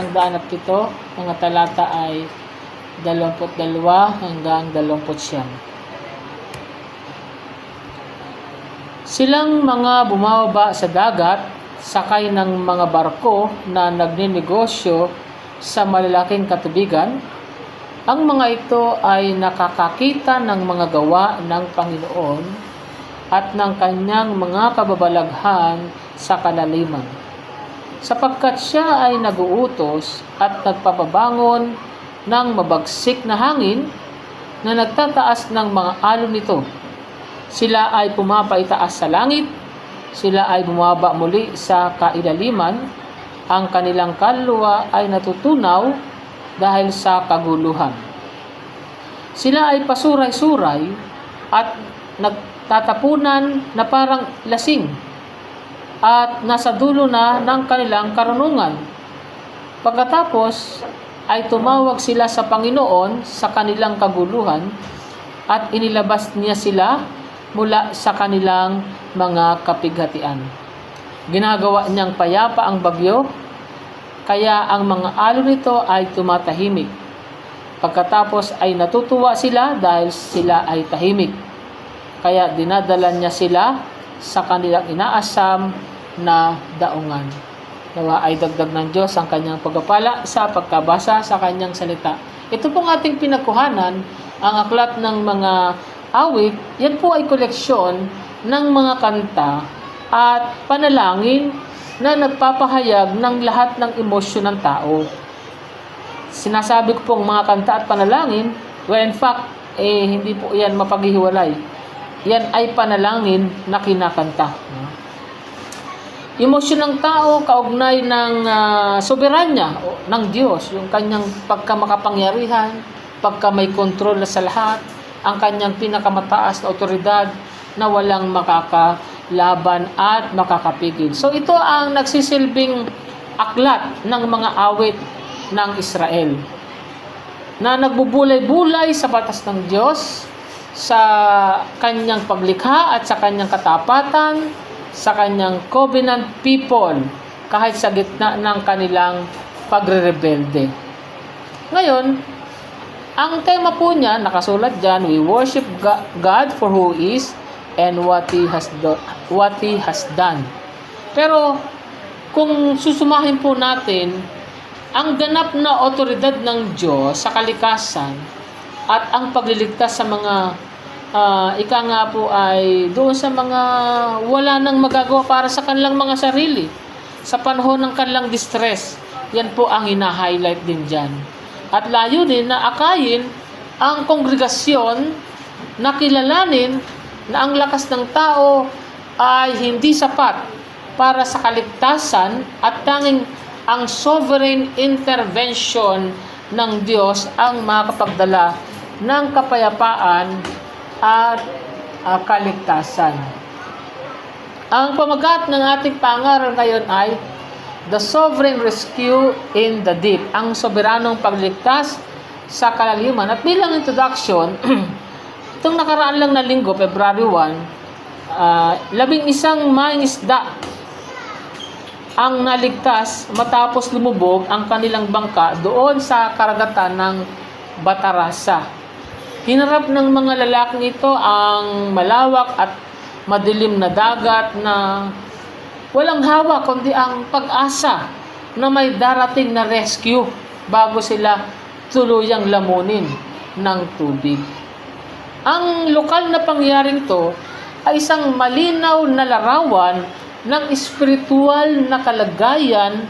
107, mga talata ay 22 hanggang 29. Silang mga bumababa sa dagat, sakay ng mga barko na nagninegosyo sa malalaking katubigan. Ang mga ito ay nakakakita ng mga gawa ng Panginoon at ng kanyang mga kababalaghan sa kalaliman, sapagkat siya ay naguutos at nagpapabangon ng mabagsik na hangin na nagtataas ng mga alon nito. Sila ay pumapaitaas sa langit, sila ay bumaba muli sa kailaliman, ang kanilang kaluluwa ay natutunaw dahil sa kaguluhan. Sila ay pasuray-suray at nagtatapunan na parang lasing at nasa dulo na ng kanilang karunungan. Pagkatapos ay tumawag sila sa Panginoon sa kanilang kaguluhan at inilabas niya sila mula sa kanilang mga kapighatian. Ginagawa niyang payapa ang bagyo, kaya ang mga alon nito ay tumatahimik. Pagkatapos ay natutuwa sila dahil sila ay tahimik. Kaya dinadala niya sila sa kanilang inaasam na daungan. Nawa ay dagdag ng Diyos ang kanyang pagpapala sa pagkabasa sa kanyang salita. Ito pong ating pinagkuhanan, ang aklat ng mga awit. Yan po ay koleksyon ng mga kanta at panalangin na nagpapahayag ng lahat ng emosyon ng tao. Sinasabi ko pong mga kanta at panalangin, well, in fact, hindi po yan mapaghihiwalay. Yan ay panalangin na kinakanta. Emosyon ng tao kaugnay ng soberanya ng Diyos, yung kanyang pagkamakapangyarihan, pagka may kontrol sa lahat, ang kanyang pinakamataas na otoridad na walang makakalaban at makakapigil. So ito ang nagsisilbing aklat ng mga awit ng Israel na nagbubulay-bulay sa batas ng Diyos, sa kanyang paglikha at sa kanyang katapatan, sa kanyang covenant people, kahit sa gitna ng kanilang pagre-rebelde. Ngayon, ang tema po niya, nakasulat dyan, we worship God for who He is and what He has done. Pero, kung susumahin po natin, ang ganap na otoridad ng Diyos sa kalikasan at ang pagliligtas sa mga ika nga po ay doon sa mga wala nang magagawa para sa kanilang mga sarili sa panahon ng kanilang distress. Yan po ang hina-highlight din dyan. At layunin na akayin ang kongregasyon na kilalanin na ang lakas ng tao ay hindi sapat para sa kaligtasan at tanging ang sovereign intervention ng Diyos ang makakapagdala ng kapayapaan at kaligtasan. Ang pamagat ng ating pangaral ngayon ay The Sovereign Rescue in the Deep, ang soberanong pagligtas sa kalaliman. At bilang introduction, itong nakaraan lang na linggo, February 1, 11 mangingisda ang naligtas matapos lumubog ang kanilang bangka doon sa karagatan ng Batarasa. Hinarap ng mga lalaking ito ang malawak at madilim na dagat na walang hawak kundi ang pag-asa na may darating na rescue bago sila tuluyang lamunin ng tubig. Ang lokal na pangyaring ito ay isang malinaw na larawan ng espiritual na kalagayan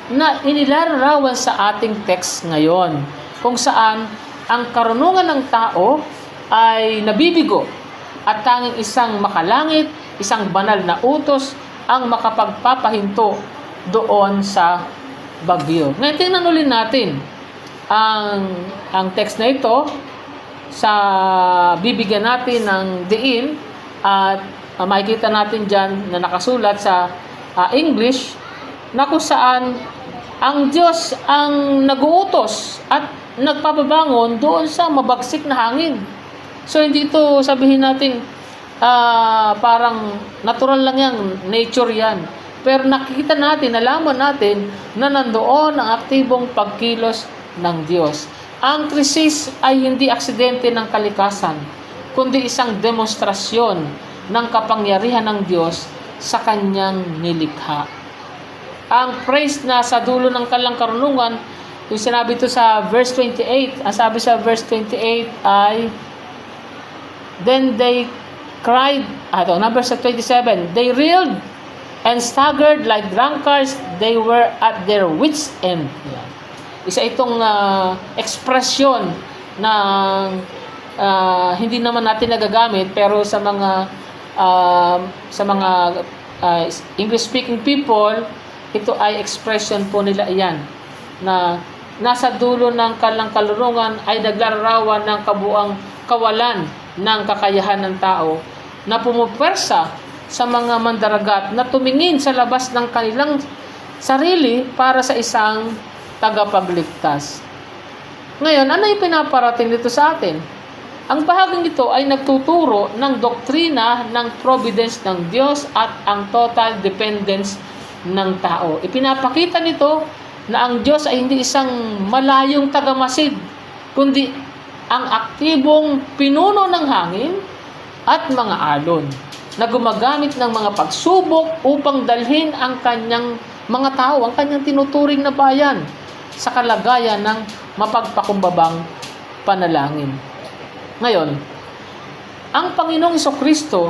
na inilalarawan sa ating text ngayon, kung saan ang karunungan ng tao ay nabibigo at tanging isang makalangit, isang banal na utos ang makapagpapahinto doon sa bagyo. Ngayon, tingnan ulit natin ang text na ito sa bibigyan natin ng diin at makikita natin dyan na nakasulat sa English na kung saan ang Diyos ang naguutos at nagpapabangon doon sa mabagsik na hangin. So hindi ito sabihin natin parang natural lang yan, nature yan. Pero nakikita natin, nalaman natin na nandoon ang aktibong pagkilos ng Diyos. Ang krisis ay hindi aksidente ng kalikasan, kundi isang demonstrasyon ng kapangyarihan ng Diyos sa kanyang nilikha. Ang praise na sa dulo ng kanilang karunungan, yung sinabi ito sa verse 28, ang sabi sa verse 28 ay, then they cried, number 27, they reeled and staggered like drunkards, they were at their wits' end. Yan. Isa itong ekspresyon na hindi naman natin nagagamit, pero sa mga English-speaking people, ito ay expression po nila iyan, na nasa dulo ng kanilang kalurungan ay naglalarawan ng kabuang kawalan ng kakayahan ng tao na pumupersa sa mga mandaragat na tumingin sa labas ng kanilang sarili para sa isang tagapagligtas. Ngayon, ano yung pinaparating dito sa atin? Ang bahaging ito ay nagtuturo ng doktrina ng providence ng Diyos at ang total dependence ng tao. Ipinapakita nito na ang Diyos ay hindi isang malayong tagamasid, kundi ang aktibong pinuno ng hangin at mga alon na gumagamit ng mga pagsubok upang dalhin ang kanyang mga tao, ang kanyang tinuturing na bayan sa kalagayan ng mapagpakumbabang panalangin. Ngayon, ang Panginoong Hesukristo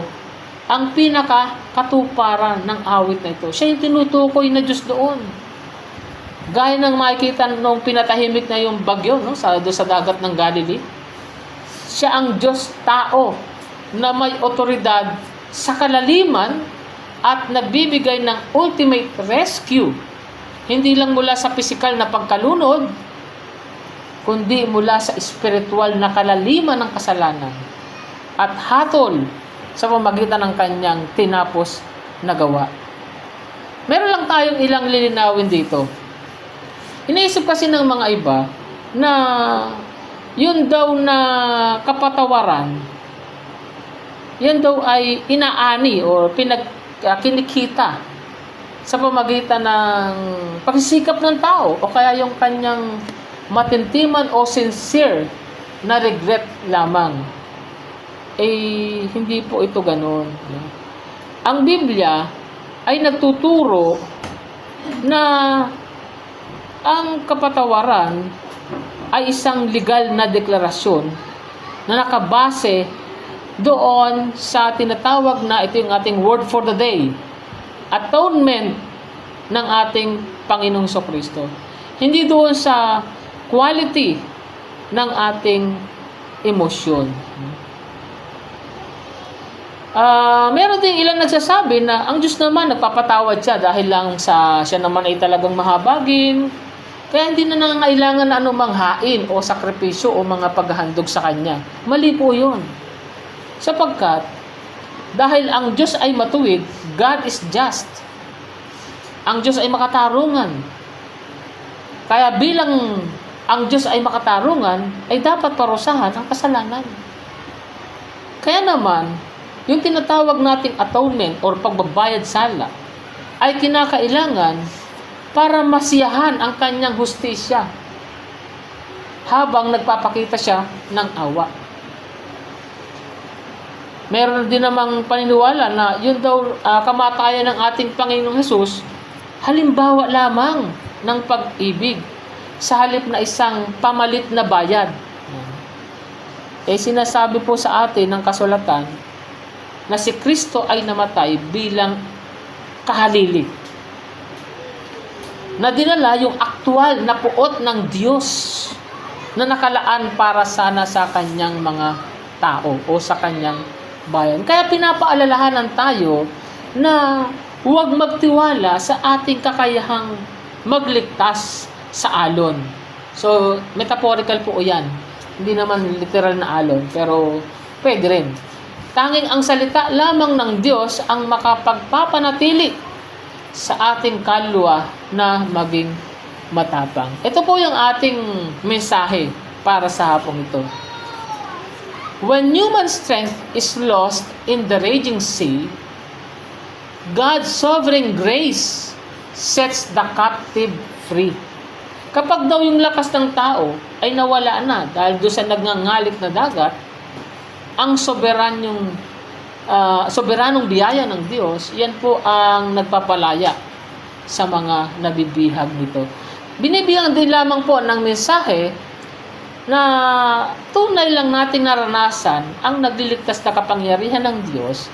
ang pinakakatuparan ng awit na ito. Siya yung tinutukoy na Diyos doon. Gaya ng makikita nung pinatahimik na yung bagyo, no, sa dagat ng Galilee. Siya ang Diyos tao na may otoridad sa kalaliman at nagbibigay ng ultimate rescue. Hindi lang mula sa pisikal na pagkalunod, kundi mula sa espiritual na kalaliman ng kasalanan at hatol sa pamagitan ng kanyang tinapos na gawa. Meron lang tayong ilang lilinawin dito. Iniisip kasi ng mga iba na yun daw na kapatawaran, yan daw ay inaani o kinikita sa pamagitan ng pagsisikap ng tao o kaya yung kanyang matintiman o sincere na regret lamang. Hindi po ito ganoon. Ang Biblia ay nagtuturo na ang kapatawaran ay isang legal na deklarasyon na nakabase doon sa tinatawag na ito yung ating word for the day, atonement ng ating Panginoong Hesukristo. Hindi doon sa quality ng ating emosyon. Meron din ilan nagsasabi na ang Diyos naman nagpapatawad siya dahil lang siya naman ay talagang mahabagin. Kaya hindi na nangangailangan na anumang hain o sakripisyo o mga paghahandog sa Kanya. Mali po yun. Sapagkat, dahil ang Diyos ay matuwid, God is just. Ang Diyos ay makatarungan. Kaya bilang ang Diyos ay makatarungan, ay dapat parusahan ang kasalanan. Kaya naman, yung tinatawag nating atonement or pagbabayad sala ay kinakailangan para masiyahan ang kanyang hustisya habang nagpapakita siya ng awa. Meron din namang paniniwala na yun daw kamatayan ng ating Panginoong Hesus halimbawa lamang ng pag-ibig sa halip na isang pamalit na bayad. Sinasabi po sa atin ng kasulatan na si Kristo ay namatay bilang kahalili na dinala yung aktual na puot ng Diyos na nakalaan para sana sa kanyang mga tao o sa kanyang bayan. Kaya pinapaalalahanan tayo na huwag magtiwala sa ating kakayahang magligtas sa alon. So, metaphorical po yan. Hindi naman literal na alon, pero pwede rin. Tanging ang salita lamang ng Diyos ang makapagpapanatili sa ating kaluluwa na maging matapang. Ito po yung ating mensahe para sa hapong ito. When human strength is lost in the raging sea, God's sovereign grace sets the captive free. Kapag daw yung lakas ng tao ay nawala na dahil doon sa nagngangalit na dagat, ang soberanong biyaya ng Diyos, yan po ang nagpapalaya sa mga nabibihag nito. Binibigyan din lamang po ng mensahe na tunay lang nating naranasan ang nagliligtas na kapangyarihan ng Diyos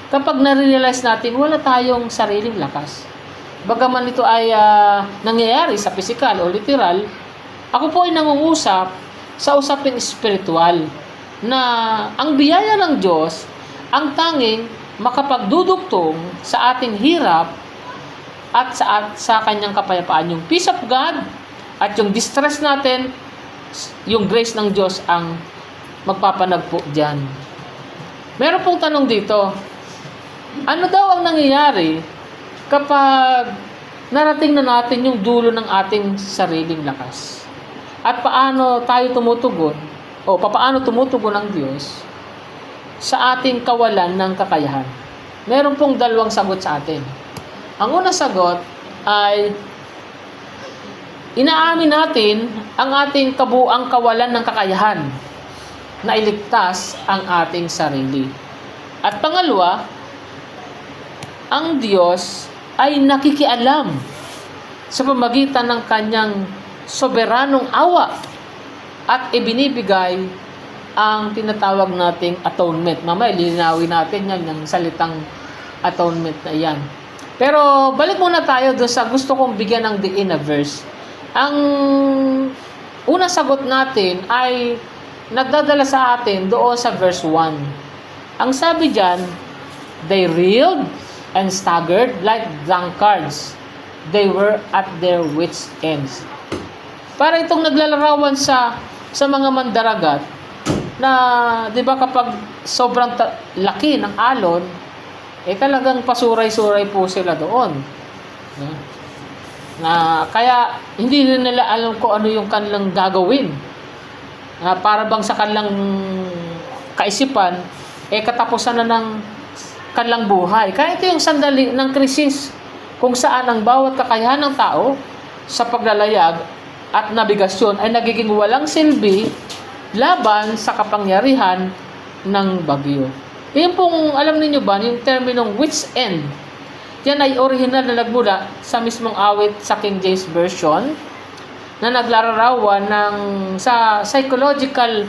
kapag na-realize natin wala tayong sariling lakas. Bagaman ito ay nangyayari sa physical o literal, ako po ay nangungusap sa usaping espiritual na ang biyaya ng Diyos ang tanging makapagdudugtong sa ating hirap at sa kanyang kapayapaan. Yung peace of God at yung distress natin, yung grace ng Diyos ang magpapanagpo dyan. Meron pong tanong dito, ano daw ang nangyayari kapag narating na natin yung dulo ng ating sariling lakas? At paano tayo tumutugon o paano tumutugon ang Diyos sa ating kawalan ng kakayahan? Meron pong dalawang sagot sa atin. Ang unang sagot ay inaamin natin ang ating kabuang kawalan ng kakayahan na iligtas ang ating sarili. At pangalawa, ang Diyos ay nakikialam sa pamagitan ng kanyang soberanong awa at ibinibigay ang tinatawag nating atonement. Mamaya, lilinawin natin yan, yung salitang atonement na yan. Pero balik muna tayo doon sa gusto kong bigyan ng diin na verse. Ang unang sagot natin ay nagdadala sa atin doon sa verse 1. Ang sabi diyan, they reeled and staggered like drunkards. They were at their wits' ends. Para itong naglalarawan sa mga mandaragat na, 'di ba, kapag sobrang laki ng alon, talagang pasuray-suray po sila doon. Na kaya hindi nila alam kung ano yung kanilang gagawin. Para bang sa kanilang kaisipan, katapusan na ng kanilang buhay. Kaya ito yung sandali ng krisis kung saan ang bawat kakayahan ng tao sa paglalayag at nabigasyon ay nagiging walang silbi laban sa kapangyarihan ng bagyo. Yan pong, alam niyo ba, yung terminong wit's end, yan ay original na nagmula sa mismong awit sa King James Version na naglalarawan sa psychological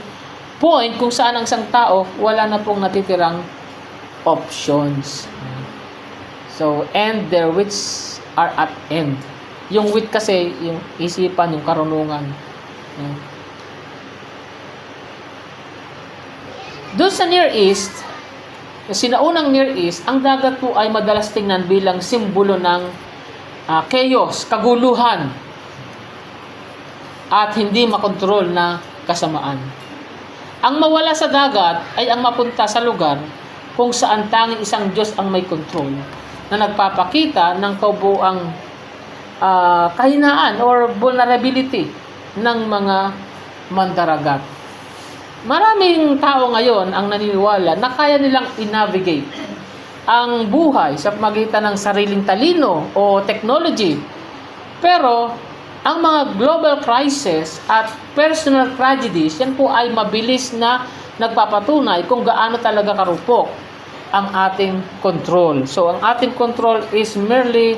point kung saan ang isang tao wala na pong natitirang options. So, and their wits are at end. Yung wit kasi, yung isipan, yung karunungan. Doon sa Near East, sinaunang Near East, ang dagat po ay madalas tingnan bilang simbolo ng chaos, kaguluhan, at hindi makontrol na kasamaan. Ang mawala sa dagat ay ang mapunta sa lugar kung saan tanging isang Diyos ang may control na nagpapakita ng kabuuang kahinaan or vulnerability ng mga mandaragat. Maraming tao ngayon ang naniniwala na kaya nilang i-navigate ang buhay sa pamagitan ng sariling talino o technology. Pero ang mga global crisis at personal tragedies, yan po ay mabilis na nagpapatunay kung gaano talaga karupok ang ating control. So, ang ating control is merely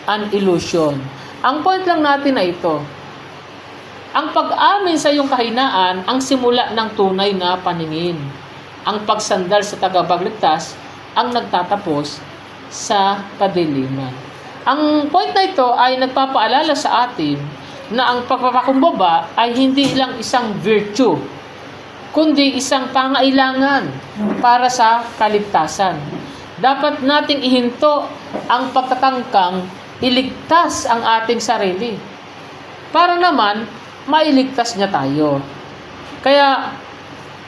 an illusion. Ang point lang natin na ito, ang pag-amin sa iyong kahinaan ang simula ng tunay na paningin. Ang pagsandal sa tagapagligtas ang nagtatapos sa kadiliman. Ang point na ito ay nagpapaalala sa atin na ang pagpapakumbaba ay hindi lang isang virtue, kundi isang pangailangan para sa kaligtasan. Dapat nating ihinto ang pagtatangkang iligtas ang ating sarili para naman mailigtas niya tayo. Kaya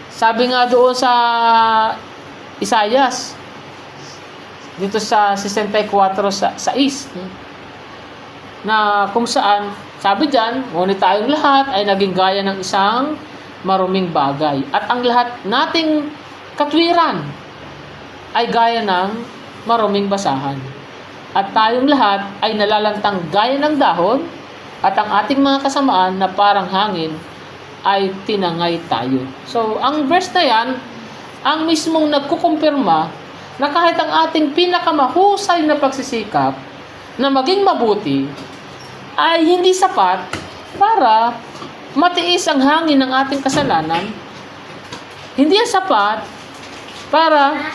sabi nga doon sa Isaias dito sa 64:6 na kung saan sabi diyan, ngunit tayong lahat ay naging gaya ng isang maruming bagay at ang lahat nating katwiran ay gaya ng maruming basahan. at tayong lahat ay nalalantang gaya ng dahon at ang ating mga kasamaan na parang hangin ay tinangay tayo. So, ang verse na yan, ang mismong nagkukumpirma na kahit ang ating pinakamahusay na pagsisikap na maging mabuti ay hindi sapat para matiis ang hangin ng ating kasalanan. Hindi yan sapat para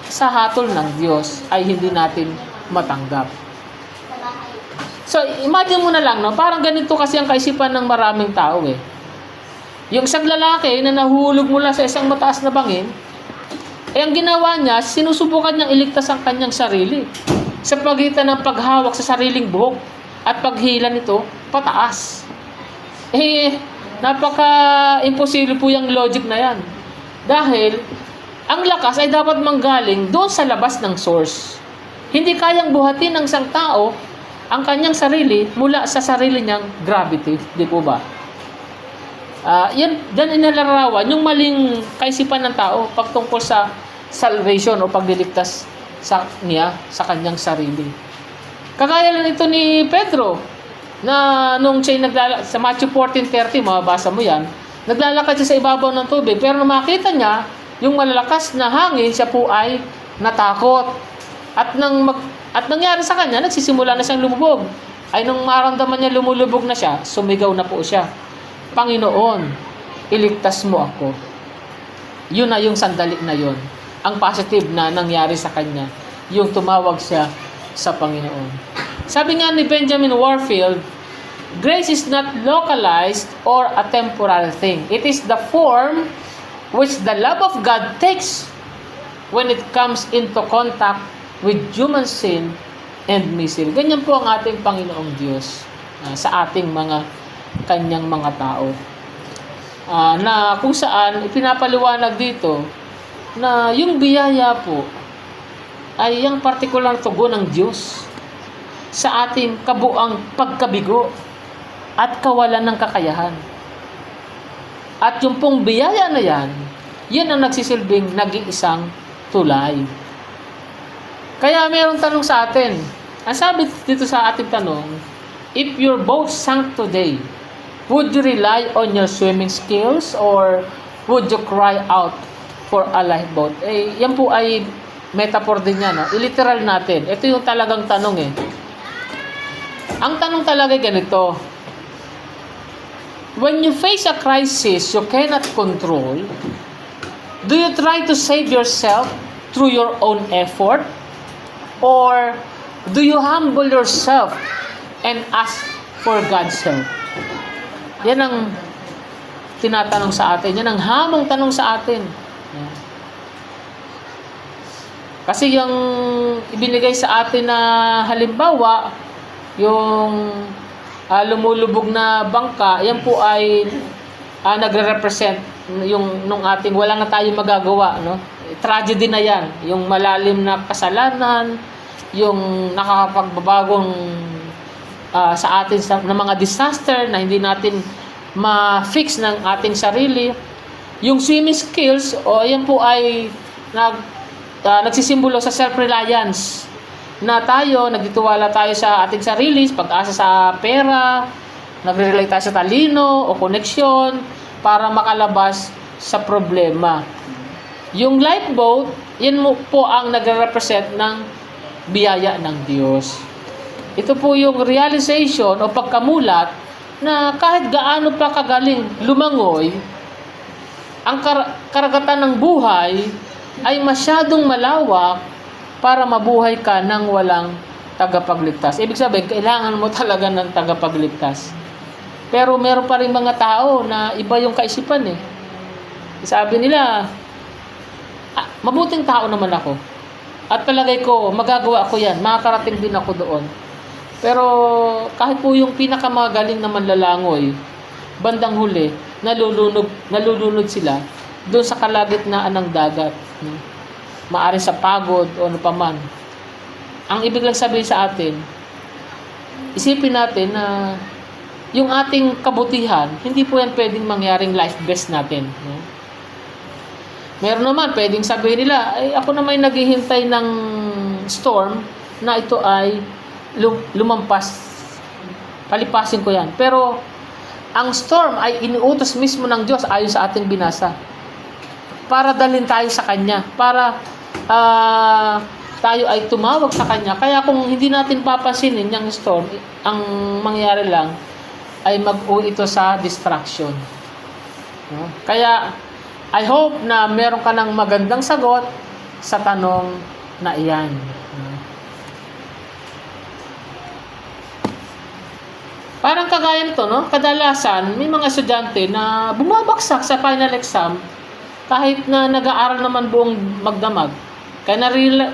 sa hatol ng Diyos ay hindi natin matanggap. So, imagine mo na lang, no? Parang ganito kasi ang kaisipan ng maraming tao eh. Yung isang lalaki na nahulog mula sa isang mataas na bangin, eh ang ginawa niya, sinusubukan niyang iligtas ang kanyang sarili sa pagitan ng paghawak sa sariling buhok at paghila nito pataas. Eh, napaka-imposible po yung logic na yan. Dahil, ang lakas ay dapat manggaling doon sa labas ng source. Hindi kayang buhatin ng isang tao ang kanyang sarili mula sa sarili niyang gravity. Di po ba? Yan inalarawan yung maling kaisipan ng tao pagtungkol sa salvation o pagliligtas sa kanyang sarili. Kagaya lang ito ni Pedro na nung siya sa Matthew 14:30, mababasa mo yan, naglalakad siya sa ibabaw ng tubig, pero nung makita niya yung malalakas na hangin, siya po ay natakot. At nangyari sa kanya, nagsisimula na siyang lumubog. Ay nung maramdaman niya lumulubog na siya, sumigaw na po siya, Panginoon, iligtas mo ako. Yun na yung sandali na yun. Ang positive na nangyari sa kanya, yung tumawag siya sa Panginoon. Sabi nga ni Benjamin Warfield, grace is not localized or a temporal thing. It is the form which the love of God takes when it comes into contact with human sin and misery. Ganyan po ang ating Panginoong Diyos sa ating mga kanyang mga tao. Na kung saan ipinapaliwanag dito na yung biyaya po ay yung partikular tugon ng Diyos sa ating kabuang pagkabigo at kawalan ng kakayahan. At yung pong biyaya na yan, yan ang nagsisilbing nag-iisang tulay. Kaya mayroong tanong sa atin. Ang sabi dito sa ating tanong, if your boat sank today, would you rely on your swimming skills or would you cry out for a lifeboat? Eh, yan po ay metaphor din yan. No? Iliteral natin. Ito yung talagang tanong eh. Ang tanong talaga ay ganito. When you face a crisis you cannot control, do you try to save yourself through your own effort? Or do you humble yourself and ask for God's help? Yan ang tinatanong sa atin. Yan ang hamong tanong sa atin. Kasi yung ibinigay sa atin na halimbawa, yung lumulubog na bangka, yan po ay nagre-represent yung nung ating wala na tayong magagawa, no? Tragedy na yan. Yung malalim na kasalanan, yung nakakapagbabagong sa atin na mga disaster na hindi natin ma-fix ng ating sarili. Yung swimming skills, yan po ay nagsisimbolo sa self-reliance na tayo, nagtitiwala tayo sa ating sarili, pag-asa sa pera, nagre-rely tayo sa talino o koneksyon para makalabas sa problema. Yung lifeboat, yan po ang nagre-represent ng biyaya ng Diyos. Ito po yung realization o pagkamulat na kahit gaano pa kagaling lumangoy, ang karagatan ng buhay ay masyadong malawak para mabuhay ka nang walang tagapagligtas. Ibig sabihin, kailangan mo talaga ng tagapagligtas. Pero meron pa rin mga tao na iba yung kaisipan eh. Sabi nila, mabuting tao naman ako. At palagay ko, magagawa ko yan. Makakarating din ako doon. Pero kahit po yung pinakamagaling na manlalangoy, bandang huli, nalulunod sila doon sa kalagitnaan ng dagat. Maari sa pagod o ano paman. Ang ibig lang sabihin sa atin, isipin natin na yung ating kabutihan, hindi po yan pwedeng mangyaring life best natin. Meron naman, pwedeng sabihin nila, ay ako naman naghihintay ng storm na ito ay lumampas. Palipasin ko yan. Pero, ang storm ay iniutos mismo ng Diyos ayon sa ating binasa. Para dalhin tayo sa Kanya. Para tayo ay tumawag sa Kanya. Kaya kung hindi natin papansinin yung storm, ang mangyayari lang ay mag-uwi ito sa distraction. Kaya, I hope na meron ka ng magandang sagot sa tanong na iyan. Parang kagaya nito, no? Kadalasan, may mga estudyante na bumabagsak sa final exam kahit na nag-aaral naman buong magdamag. Kaya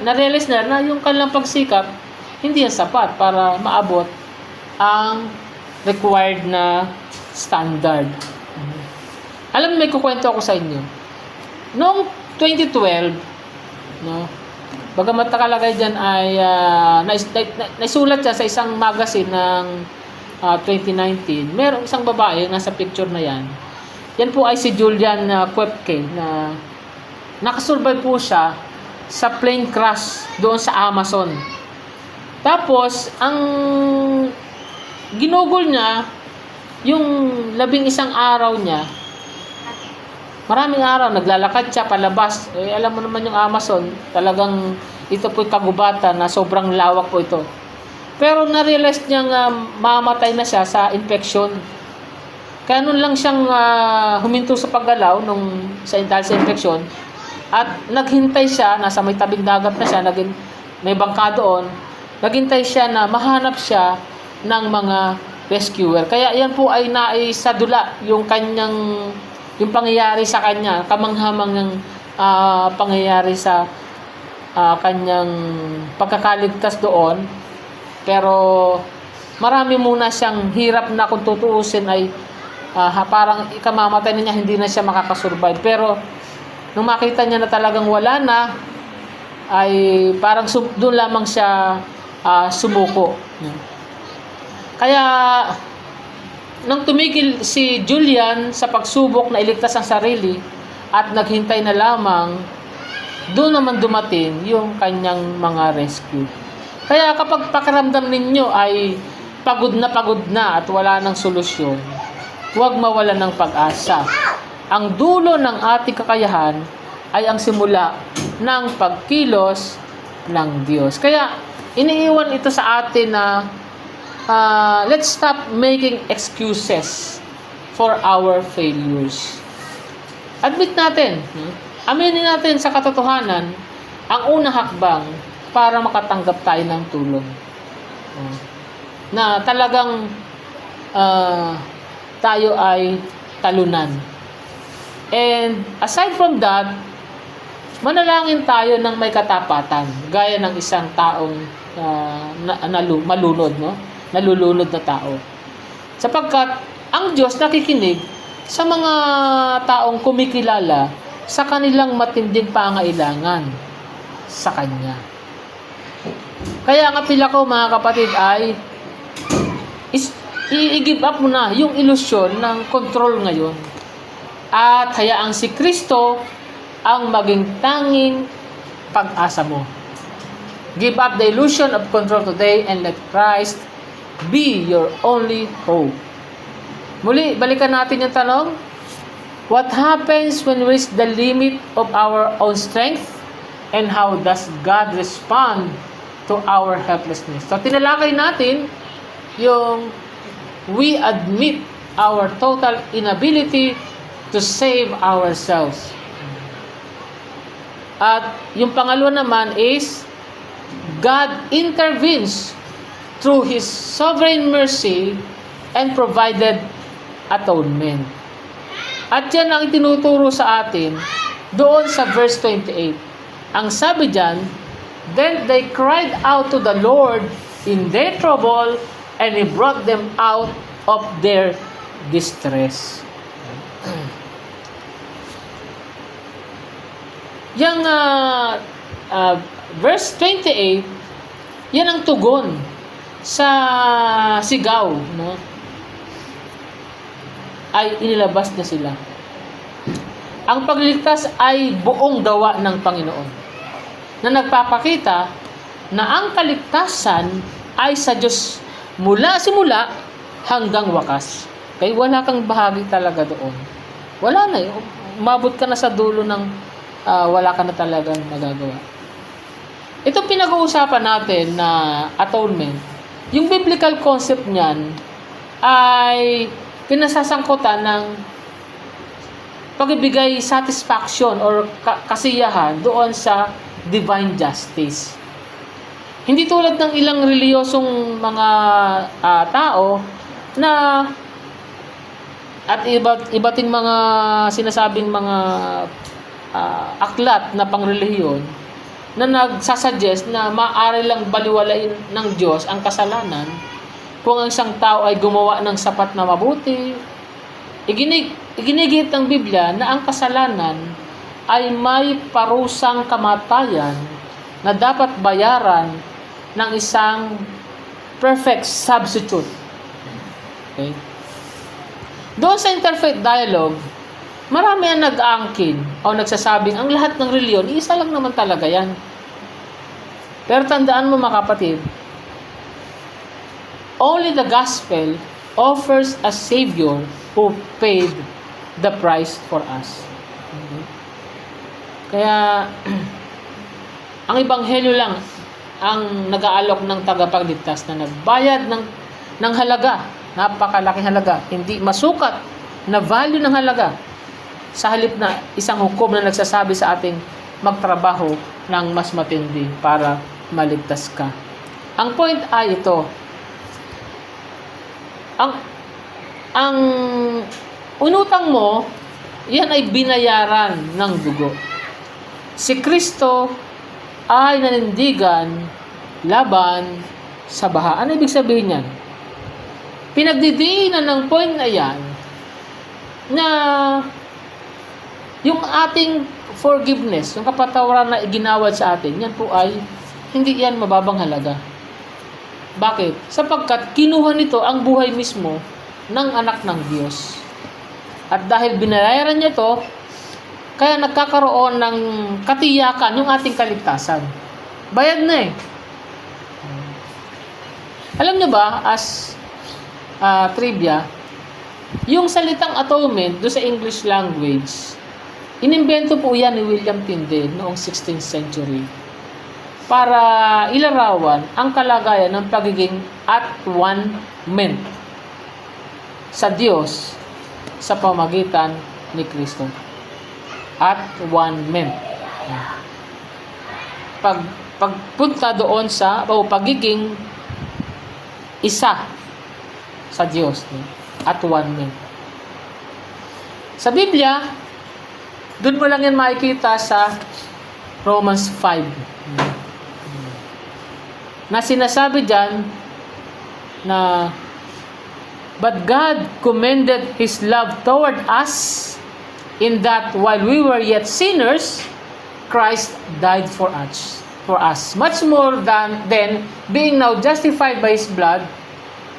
na-realize na yung kanilang pagsikap, hindi yan sapat para maabot ang required na standard. Alam mo, may kukwento ako sa inyo. Noong 2012, no, bagamat nakalagay dyan ay naisulat siya sa isang magazine ng 2019. Merong isang babae, nasa picture na yan. Yan po ay si Julian Koepke na nakasurvive po siya sa plane crash doon sa Amazon. Tapos, ang ginugol niya, yung 11 araw niya, maraming araw, naglalakad siya palabas. Alam mo naman yung Amazon, talagang ito po'y kagubatan na sobrang lawak po ito. Pero na-realize niya nga mamatay na siya sa infection. Kaya nun lang siyang huminto sa paggalaw dahil sa infection. At naghintay siya, nasa may tabing dagat na siya, may bangka doon. Naghintay siya na mahanap siya ng mga rescuer. Kaya yan po ay naisadula yung pangyayari sa kanya, kamanghamangang pangyayari sa kanyang pagkakaligtas doon. Pero marami muna siyang hirap na kung tutuusin ay parang ikamamatay na niya, hindi na siya makakasurvive. Pero nung makita niya na talagang wala na, ay parang doon lamang siya sumuko. Kaya nang tumigil si Julian sa pagsubok na iligtas ang sarili at naghintay na lamang, doon naman dumating yung kanyang mga rescue. Kaya kapag pakiramdam ninyo ay pagod na at wala ng solusyon, huwag mawala ng pag-asa. Ang dulo ng ating kakayahan ay ang simula ng pagkilos ng Diyos. Kaya iniiwan ito sa atin na let's stop making excuses for our failures. Admit natin, aminin natin sa katotohanan ang unang hakbang para makatanggap tayo ng tulong. Na talagang tayo ay talunan. And aside from that, manalangin tayo ng may katapatan, gaya ng isang taong malunod, no? Nalulunod na tao. Sapagkat ang Diyos nakikinig sa mga taong kumikilala sa kanilang matinding pangailangan sa Kanya. Kaya ang apila ko, mga kapatid, ay i-give up mo na yung ilusyon ng control ngayon. At hayaang si Kristo ang maging tanging pag-asa mo. Give up the illusion of control today and let Christ be your only hope. Muli, balikan natin yung tanong. What happens when we reach the limit of our own strength? And how does God respond to our helplessness? So, tinalakay natin yung we admit our total inability to save ourselves. At yung pangalawa naman is God intervenes through His sovereign mercy and provided atonement. At yan ang itinuturo sa atin doon sa verse 28. Ang sabi dyan, then they cried out to the Lord in their trouble, and He brought them out of their distress. Yang verse 28, yan ang tugon sa sigaw, no? Ay inilabas na sila. Ang pagliligtas ay buong gawa ng Panginoon, na nagpapakita na ang kaligtasan ay sa Diyos mula simula hanggang wakas. Kaya wala kang bahagi talaga doon. Wala na. Umabot ka na sa dulo ng wala ka na talagang magagawa. Itong pinag-uusapan natin na atonement, yung biblical concept niyan ay pinasasangkutan ng pagbibigay satisfaction or kasiyahan doon sa divine justice. Hindi tulad ng ilang reliyosong mga tao na at ibating mga sinasabing mga aklat na pangrelihiyon na nagsasuggest na maaari lang baliwalain ng Diyos ang kasalanan kung ang isang tao ay gumawa ng sapat na mabuti. Iginigit ng Biblia na ang kasalanan ay may parusang kamatayan na dapat bayaran ng isang perfect substitute. Okay? Doon sa interfaith dialogue, marami ang nag-aangkin o nagsasabing ang lahat ng reliyon, isa lang naman talaga yan. Pero tandaan mo mga kapatid, only the gospel offers a Savior who paid the price for us. Okay? Kaya, ang ebanghelyo lang ang nag-aalok ng tagapagligtas na nagbayad ng halaga, napakalaking halaga, hindi masukat na value ng halaga, sa halip na isang hukom na nagsasabi sa ating magtrabaho ng mas matindi para maligtas ka. Ang point ay ito, ang unutang mo, yan ay binayaran ng dugo. Si Kristo ay nanindigan laban sa baha. Ano ibig sabihin yan? Pinagdidiinan ng point na yan na yung ating forgiveness, yung kapatawaran na iginawad sa atin, yan po ay hindi yan mababang halaga. Bakit? Sapagkat kinuha nito ang buhay mismo ng anak ng Diyos. At dahil binayaran niya ito, kaya nagkakaroon ng katiyakan yung ating kaligtasan. Bayad na eh. Alam niyo ba, as trivia, yung salitang atonement do sa English language, inimbento po yan ni William Tyndale noong 16th century para ilarawan ang kalagayan ng pagiging at one-ment sa Diyos sa pamagitan ni Kristo. At one-ment. Pagpunta doon sa pagiging isa sa Diyos. At one-ment. Sa Biblia, doon mo lang yan makikita sa Romans 5. Na sinasabi dyan na but God commended His love toward us in that while we were yet sinners, Christ died for us. Much more than being now justified by His blood,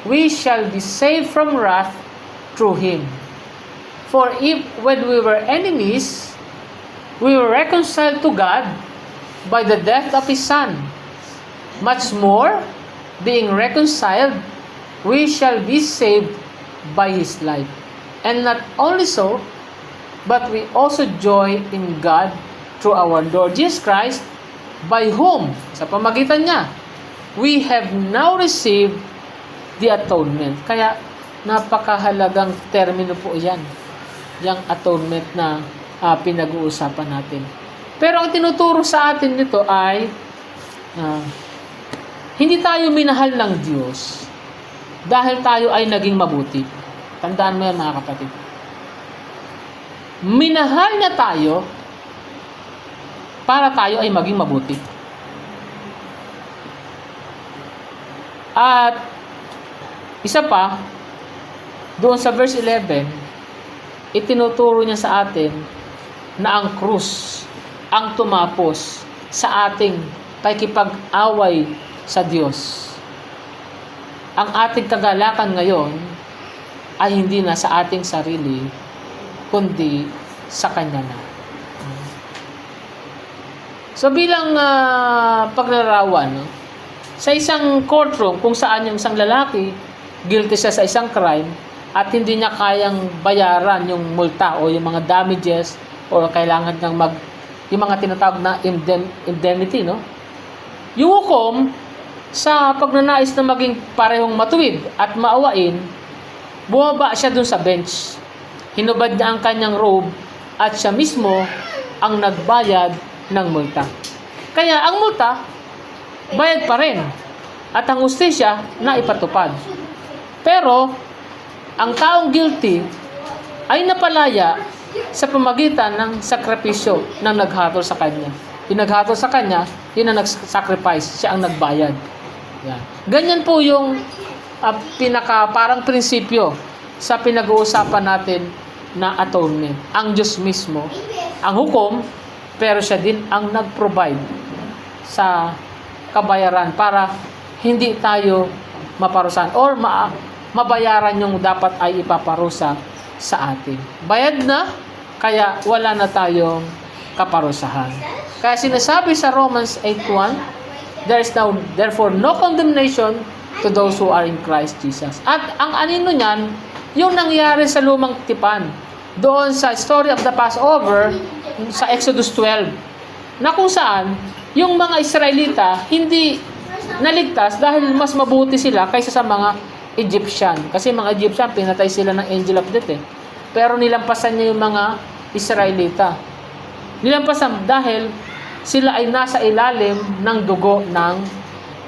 we shall be saved from wrath through Him. For if when we were enemies, we were reconciled to God by the death of His Son, much more, being reconciled, we shall be saved by His life. And not only so, but we also joy in God through our Lord Jesus Christ, by whom, sa pamagitan niya, we have now received the atonement. Kaya, napakahalagang termino po yan, yung atonement na pinag-uusapan natin. Pero ang tinuturo sa atin nito ay hindi tayo minahal ng Diyos dahil tayo ay naging mabuti. Tandaan mo yan mga kapatid. Minahal niya tayo para tayo ay maging mabuti. At isa pa, doon sa verse 11, itinuturo niya sa atin na ang krus ang tumapos sa ating pakikipag-away sa Diyos. Ang ating kagalakan ngayon ay hindi na sa ating sarili, kundi sa Kanya na. So bilang paglarawan, Sa isang courtroom kung saan yung isang lalaki, guilty siya sa isang crime at hindi niya kayang bayaran yung multa o yung mga damages o kailangan niyang yung mga tinatawag na indemnity, no? Yung hukom, sa pagnanais na maging parehong matuwid at maawain, bumaba siya dun sa bench. Hinubad niya ang kanyang robe at siya mismo ang nagbayad ng multa. Kaya ang multa, bayad pa rin. At ang hustisya na ipatupad. Pero, ang taong guilty ay napalaya sa pamagitan ng sakripisyo ng naghatol sa kanya. Yung naghatol sa kanya, yun ang nag-sacrifice, siya ang nagbayad. Yan. Ganyan po yung parang prinsipyo sa pinag-uusapan natin na atonement. Ang Diyos mismo, ang hukom, pero siya din ang nag-provide sa kabayaran para hindi tayo maparusahan or mabayaran yung dapat ay ipaparusa sa atin. Bayad na, kaya wala na tayong kaparusahan. Kaya sinasabi sa Romans 8:1, there is now therefore no condemnation to those who are in Christ Jesus. At ang anino niyan, yung nangyari sa lumang tipan, doon sa story of the Passover, sa Exodus 12, na kung saan, yung mga Israelita, hindi naligtas dahil mas mabuti sila kaysa sa mga Egyptian. Kasi mga Egyptian, pinatay sila ng angel of death eh. Pero nilampasan niya yung mga Israelita. Nilampasan dahil sila ay nasa ilalim ng dugo ng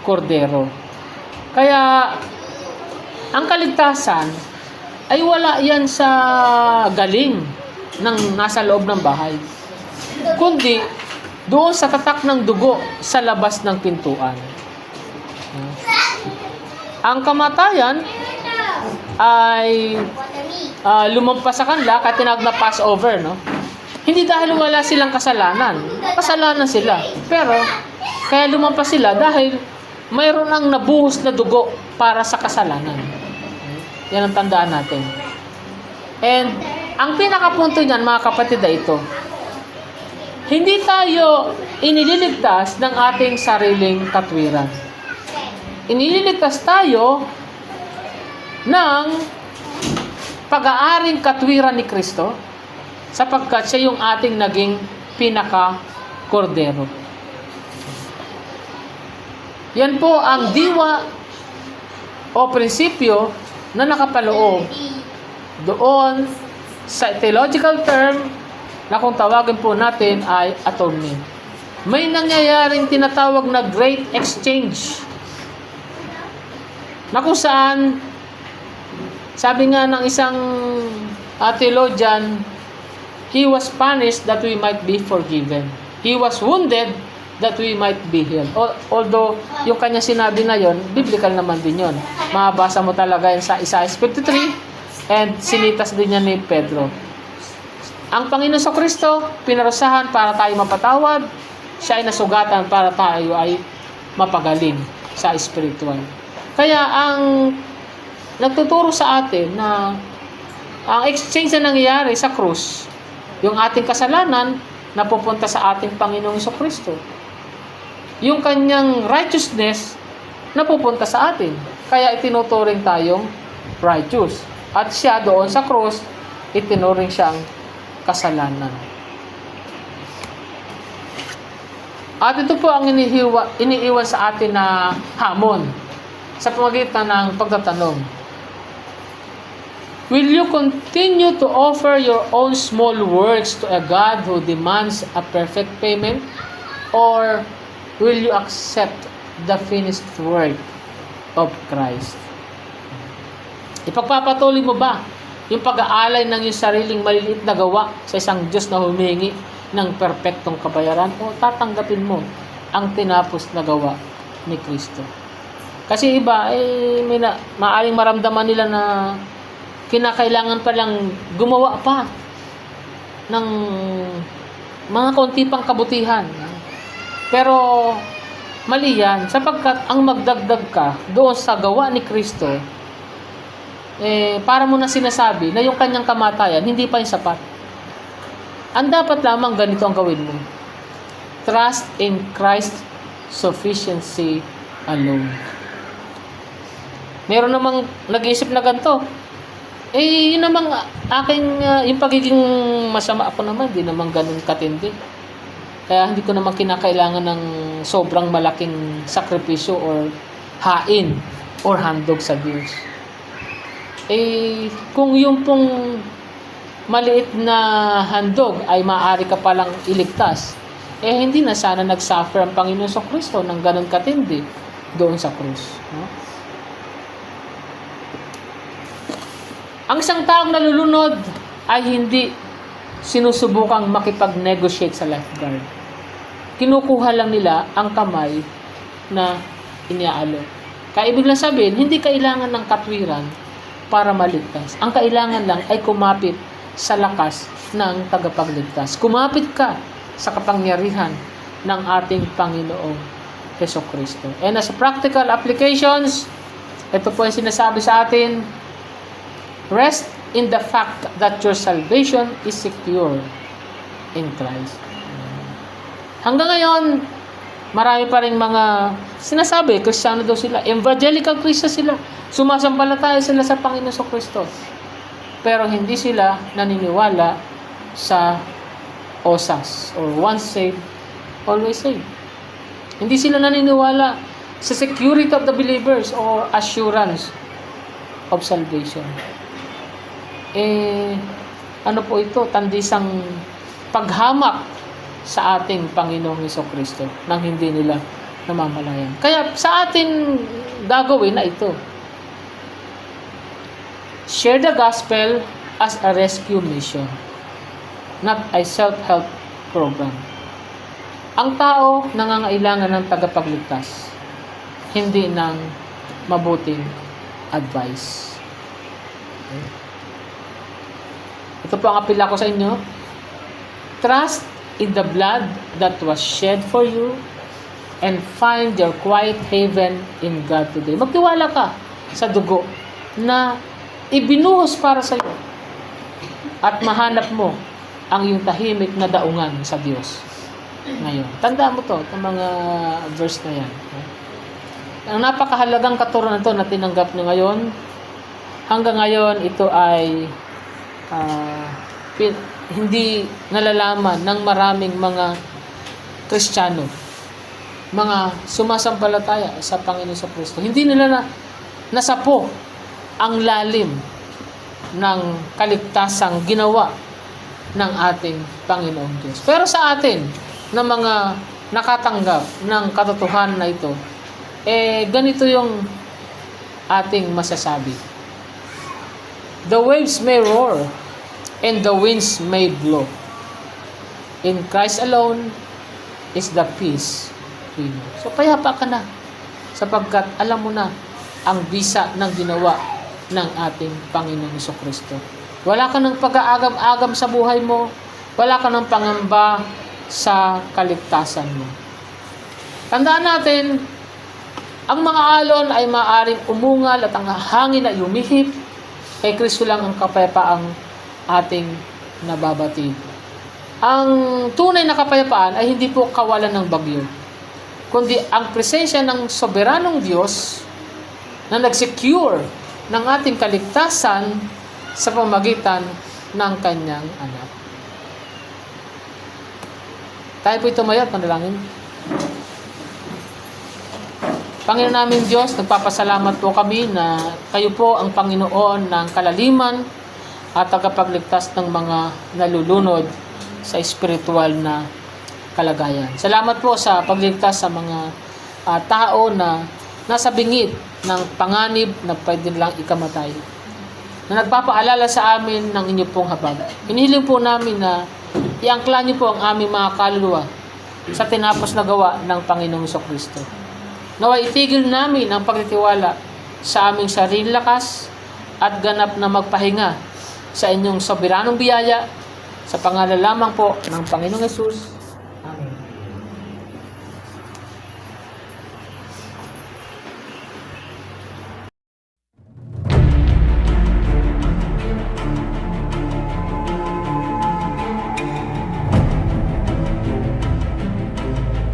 kordero. Kaya, ang kaligtasan ay wala yan sa galing ng nasa loob ng bahay. Kundi, doon sa tatak ng dugo sa labas ng pintuan. Ang kamatayan ay lumampas sa kanila kaya tinawag na Passover, no? Hindi dahil wala silang kasalanan. Kasalanan sila. Pero, kaya lumampas sila dahil mayroon ang nabuhos na dugo para sa kasalanan. Yan ang tandaan natin. And, ang pinakapunto niyan, mga kapatid, ay ito. Hindi tayo inililigtas ng ating sariling katwiran. Inililigtas tayo ng pag-aaring katwiran ni Kristo sapagkat siya yung ating naging pinaka-kordero. Yan po ang diwa o prinsipyo na nakapaloob doon sa theological term na kung tawagin po natin ay atonement. May nangyayaring tinatawag na great exchange na kung saan, sabi nga ng isang theologian, He was punished that we might be forgiven. He was wounded that we might be healed. Although, yung kanya sinabi na yon, biblical naman din yon. Mabasa mo talaga yan sa Isaiah 53 and sinitas din yan ni Pedro. Ang Panginoon sa Kristo, pinarusahan para tayo mapatawad. Siya ay nasugatan para tayo ay mapagaling sa spiritual. Kaya ang nagtuturo sa atin na ang exchange na nangyayari sa krus, yung ating kasalanan na pupunta sa ating Panginoong Kristo. Yung kanyang righteousness na pupunta sa atin. Kaya itinuturing tayong righteous. At siya doon sa krus, itinuring siyang kasalanan. At ito po ang iniiwan sa atin na hamon sa pamagitan ng pagtatanong. Will you continue to offer your own small works to a God who demands a perfect payment? Or will you accept the finished work of Christ? Ipagpapatuloy mo ba yung pag-aalay ng iyong sariling maliliit na gawa sa isang Diyos na humingi ng perpektong kabayaran? O tatanggapin mo ang tinapos na gawa ni Kristo? Kasi iba, maaring maramdaman nila na kinakailangan pa lang gumawa pa ng mga konti pang kabutihan. Pero mali yan, sapagkat ang magdagdag ka doon sa gawa ni Kristo, para mo na sinasabi na yung kanyang kamatayan, hindi pa yung sapat. Ang dapat lamang ganito ang gawin mo. Trust in Christ's sufficiency alone. Meron namang nag-iisip na ganito. Yun namang yung pagiging masama ako naman, di naman ganun katindi. Kaya hindi ko naman kinakailangan ng sobrang malaking sakripisyo or hain or handog sa Diyos. Kung yung pong maliit na handog ay maaari ka palang iligtas, hindi na sana nagsuffer ang Panginoon sa Kristo ng ganun katindi doon sa krus. No? Ang isang taong nalulunod ay hindi sinusubukang makipag-negotiate sa lifeguard. Kinukuha lang nila ang kamay na iniaalok. Kaya ibig lang sabihin, hindi kailangan ng katwiran para maligtas. Ang kailangan lang ay kumapit sa lakas ng tagapagligtas. Kumapit ka sa kapangyarihan ng ating Panginoong Jesucristo. And as practical applications, ito po yung sinasabi sa atin, rest in the fact that your salvation is secure in Christ. Hanggang ngayon, marami pa rin mga sinasabi, Kristiyano daw sila, evangelical Christian sila, sumasampalataya sila sa Panginoon sa Kristo. Pero hindi sila naniniwala sa OSAS, or once saved, always saved. Hindi sila naniniwala sa security of the believers or assurance of salvation. Ano po ito? Tandisang paghamak sa ating Panginoong Jesucristo nang hindi nila namamalayan. Kaya sa atin gagawin na ito. Share the gospel as a rescue mission, not a self-help program. Ang tao nangangailangan ng tagapagligtas, hindi ng mabuting advice. Ito po ang apela ko sa inyo. Trust in the blood that was shed for you and find your quiet haven in God today. Magtiwala ka sa dugo na ibinuhos para sa iyo at mahanap mo ang iyong tahimik na daungan sa Diyos ngayon. Tandaan mo to, itong mga verse na yan. Ang napakahalagang katuruan na to na tinanggap nyo ngayon, hanggang ngayon ito ay hindi nalalaman ng maraming mga Kristiyano, mga sumasampalataya sa Panginoon sa Kristo. Hindi nila nasapo ang lalim ng kaligtasang ginawa ng ating Panginoong Diyos. Pero sa atin, na mga nakatanggap ng katotohanan na ito, ganito yung ating masasabi. The waves may roar and the winds may blow. In Christ alone is the peace we know. So payapa ka na sapagkat alam mo na ang bisa ng ginawa ng ating Panginoong Jesucristo. Wala ka ng pag-aagam-agam sa buhay mo. Wala ka ng pangamba sa kaligtasan mo. Tandaan natin, ang mga alon ay maaaring umungal at ang hangin ay umihip. Kay Kristo lang ang kapayapaang ating nababatid. Ang tunay na kapayapaan ay hindi po kawalan ng bagyo, kundi ang presensya ng soberanong Diyos na nag-secure ng ating kaligtasan sa pamamagitan ng kanyang anak. Tayo po tumayo at panalangin. Panginoon namin Diyos, nagpapasalamat po kami na kayo po ang Panginoon ng kalaliman at tagapagligtas ng mga nalulunod sa espiritual na kalagayan. Salamat po sa pagligtas sa mga tao na nasa bingit ng panganib na pwede lang ikamatay, na nagpapaalala sa amin ng inyo pong habag. Hinihiling po namin na iangkla niyo po ang aming mga kaluluwa sa tinapos na gawa ng Panginoong Jesucristo. Naway itigil namin ang pagtitiwala sa aming sariling lakas at ganap na magpahinga sa inyong soberanong biyaya sa pangalan lamang po ng Panginoong Hesus.